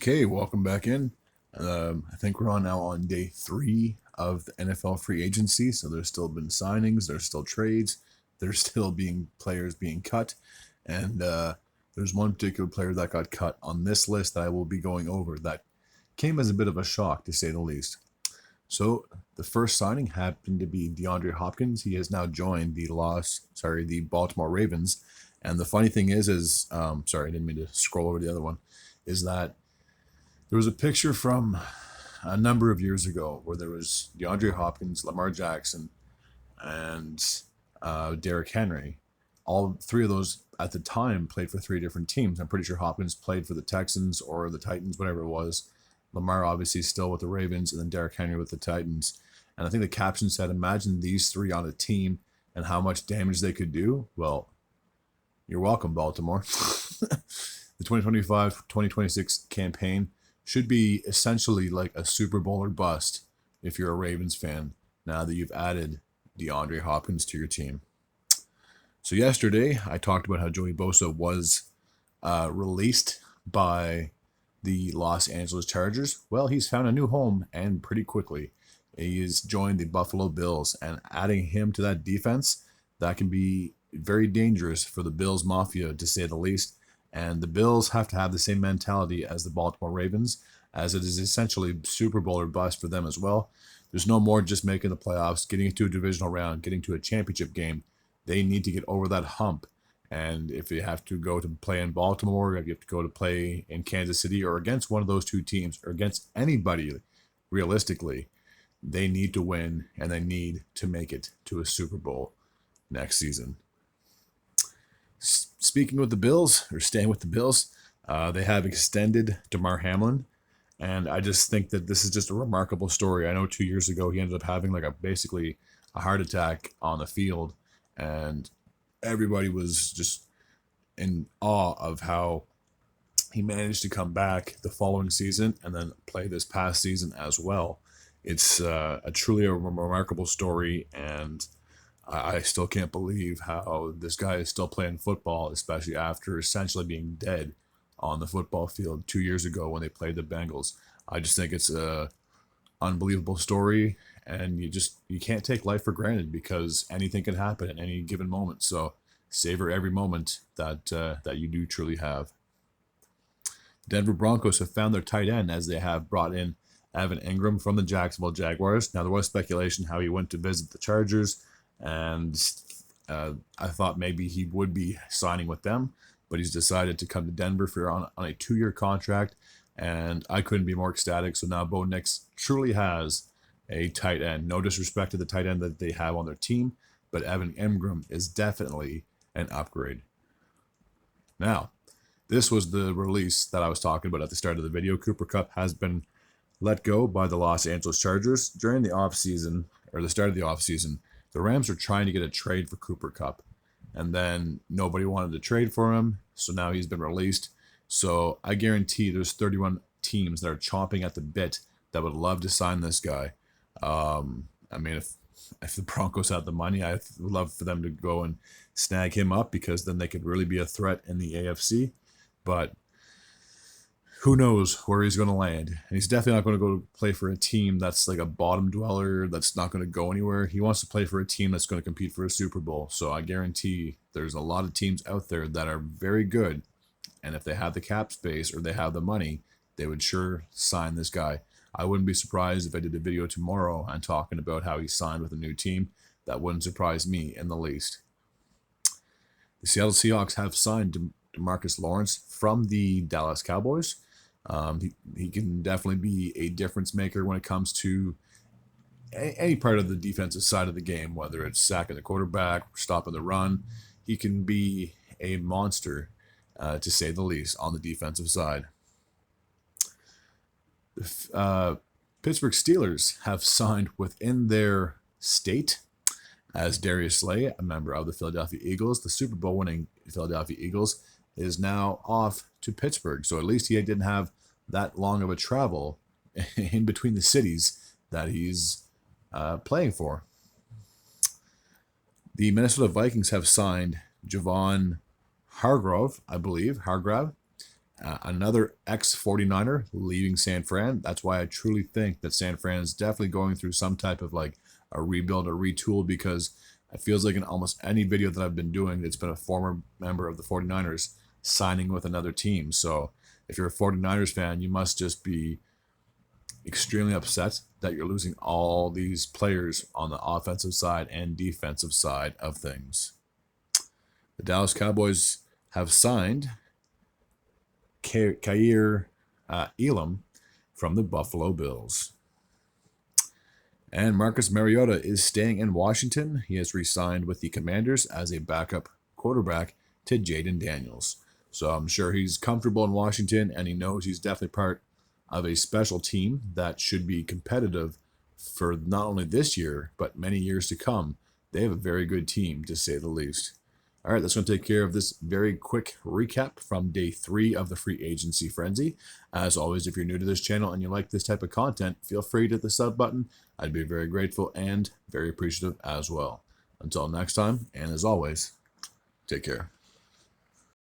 Okay, welcome back in. I think we're now on day 3 of the NFL free agency. So there's still been signings, there's still trades, there's still being players being cut, and there's one particular player that got cut on this list that I will be going over that came as a bit of a shock to say the least. So the first signing happened to be DeAndre Hopkins. He has now joined the Baltimore Ravens. And the funny thing is, sorry, I didn't mean to scroll over the other one, is that there was a picture from a number of years ago where there was DeAndre Hopkins, Lamar Jackson, and Derrick Henry. All three of those at the time played for 3 different teams. I'm pretty sure Hopkins played for the Texans or the Titans, whatever it was. Lamar obviously still with the Ravens, and then Derrick Henry with the Titans. And I think the caption said, "Imagine these three on a team and how much damage they could do." Well, you're welcome, Baltimore. The 2025-2026 campaign should be essentially like a Super Bowl or bust if you're a Ravens fan now that you've added DeAndre Hopkins to your team. So yesterday, I talked about how Joey Bosa was released by the Los Angeles Chargers. Well, he's found a new home, and pretty quickly. He has joined the Buffalo Bills, and adding him to that defense, that can be very dangerous for the Bills Mafia, to say the least. And the Bills have to have the same mentality as the Baltimore Ravens, as it is essentially Super Bowl or bust for them as well. There's no more just making the playoffs, getting into a divisional round, getting to a championship game. They need to get over that hump. And if you have to go to play in Baltimore, if you have to go to play in Kansas City or against one of those two teams or against anybody, realistically, they need to win and they need to make it to a Super Bowl next season. Speaking with the Bills, or staying with the Bills, they have extended Damar Hamlin, and I just think that this is just a remarkable story. I know 2 years ago he ended up having basically a heart attack on the field, and everybody was just in awe of how he managed to come back the following season and then play this past season as well. It's a truly a remarkable story, and I still can't believe how this guy is still playing football, especially after essentially being dead on the football field 2 years ago when they played the Bengals. I just think it's a unbelievable story, and you can't take life for granted because anything can happen at any given moment. So savor every moment that you do truly have. Denver Broncos have found their tight end as they have brought in Evan Ingram from the Jacksonville Jaguars. Now there was speculation how he went to visit the Chargers, and I thought maybe he would be signing with them, but he's decided to come to Denver on a 2-year contract, and I couldn't be more ecstatic. So now Bo Nix truly has a tight end. No disrespect to the tight end that they have on their team, but Evan Ingram is definitely an upgrade. Now, this was the release that I was talking about at the start of the video. Cooper Kupp has been let go by the Los Angeles Chargers during the offseason, or the start of the offseason. The Rams are trying to get a trade for Cooper Kupp, and then nobody wanted to trade for him, so now he's been released. So I guarantee there's 31 teams that are chomping at the bit that would love to sign this guy. I mean, if the Broncos had the money, I'd love for them to go and snag him up, because then they could really be a threat in the AFC. But who knows where he's going to land. And he's definitely not going to go play for a team that's like a bottom dweller that's not going to go anywhere. He wants to play for a team that's going to compete for a Super Bowl. So I guarantee there's a lot of teams out there that are very good. And if they have the cap space or they have the money, they would sure sign this guy. I wouldn't be surprised if I did a video tomorrow and talking about how he signed with a new team. That wouldn't surprise me in the least. The Seattle Seahawks have signed DeMarcus Lawrence from the Dallas Cowboys. He can definitely be a difference maker when it comes to any part of the defensive side of the game, whether it's sacking the quarterback, stopping the run. He can be a monster, to say the least, on the defensive side. Pittsburgh Steelers have signed within their state as Darius Slay, a member of the Philadelphia Eagles. The Super Bowl winning Philadelphia Eagles is now off to Pittsburgh. So at least he didn't have that long of a travel in between the cities that he's playing for. The Minnesota Vikings have signed Javon Hargrave, I believe, another ex-49er leaving San Fran. That's why I truly think that San Fran is definitely going through some type of like a rebuild or retool, because it feels like in almost any video that I've been doing, it's been a former member of the 49ers signing with another team. So if you're a 49ers fan, you must just be extremely upset that you're losing all these players on the offensive side and defensive side of things. The Dallas Cowboys have signed Kaiir Elam from the Buffalo Bills. And Marcus Mariota is staying in Washington. He has re-signed with the Commanders as a backup quarterback to Jaden Daniels. So I'm sure he's comfortable in Washington, and he knows he's definitely part of a special team that should be competitive for not only this year, but many years to come. They have a very good team, to say the least. All right, that's going to take care of this very quick recap from day 3 of the free agency frenzy. As always, if you're new to this channel and you like this type of content, feel free to hit the sub button. I'd be very grateful and very appreciative as well. Until next time, and as always, take care.